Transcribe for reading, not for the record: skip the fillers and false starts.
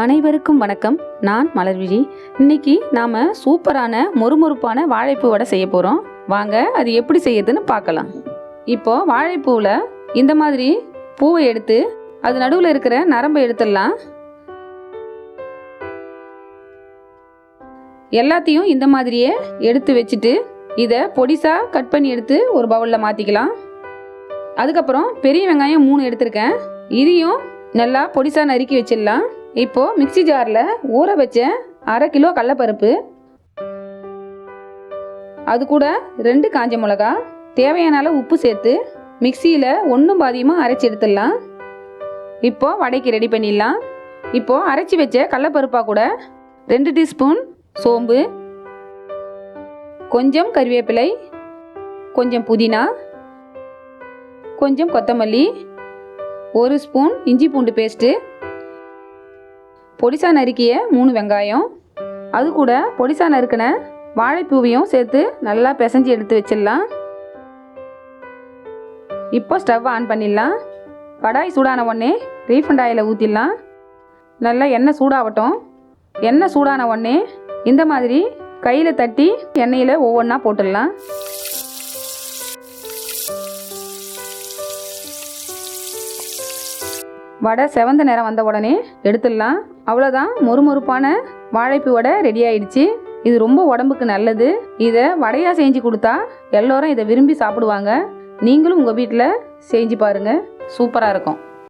அனைவருக்கும் வணக்கம். நான் மலர்விழி. இன்னைக்கு நாம சூப்பரான மொறுமொறுப்பான வாழைப்பூ வடை செய்ய போகிறோம். வாங்க அது எப்படி செய்யுதுன்னு பார்க்கலாம். இப்போ வாழைப்பூவில் இந்த மாதிரி பூவை எடுத்து அது நடுவில் இருக்கிற நரம்பை எடுத்துடலாம். எல்லாத்தையும் இந்த மாதிரியே எடுத்து வச்சுட்டு இதை பொடிசாக கட் பண்ணி எடுத்து ஒரு பவுலில் மாற்றிக்கலாம். அதுக்கப்புறம் பெரிய வெங்காயம் 3 எடுத்திருக்கேன். இதையும் நல்லா பொடிசாக நறுக்கி வச்சிடலாம். இப்போது மிக்சி ஜாரில் ஊற வச்ச 1/2 கிலோ கடலைப்பருப்பு, அது கூட 2 காஞ்ச மிளகா, தேவையான அளவு உப்பு சேர்த்து மிக்சியில் ஒன்றும் பாதியமாக அரைச்சி எடுத்துடலாம். இப்போது வடைக்கு ரெடி பண்ணிடலாம். இப்போது அரைச்சி வச்ச கடலைப்பருப்பாக கூட 2 டீஸ்பூன் சோம்பு, கொஞ்சம் கறிவேப்பிலை, கொஞ்சம் புதினா, கொஞ்சம் கொத்தமல்லி, 1 ஸ்பூன் இஞ்சி பூண்டு பேஸ்ட்டு, பொடிசா நறுக்கிய 3 வெங்காயம், அது கூட பொடிசா நறுக்கின வாழைப்பூவையும் சேர்த்து நல்லா பிசைஞ்சு எடுத்து வச்சிடலாம். இப்போ ஸ்டவ் ஆன் பண்ணிடலாம். கடாய் சூடான உடனே ரீஃபண்ட் ஆயிலை ஊற்றிடலாம். நல்லா எண்ணெய் சூடாகட்டும். எண்ணெய் சூடான உடனே இந்த மாதிரி கையில் தட்டி எண்ணெயில் ஒவ்வொன்றா போட்டுடலாம். வடை செவந்த நேரம் வந்த உடனே எடுத்துடலாம். அவ்வளோதான், மொறுமொறுப்பான வாழைப்பூ வடை ரெடி ஆயிடுச்சு. இது ரொம்ப உடம்புக்கு நல்லது. இதை வடையாக செஞ்சு கொடுத்தா எல்லோரும் இதை விரும்பி சாப்பிடுவாங்க. நீங்களும் உங்கள் வீட்டில் செஞ்சு பாருங்கள், சூப்பராக இருக்கும்.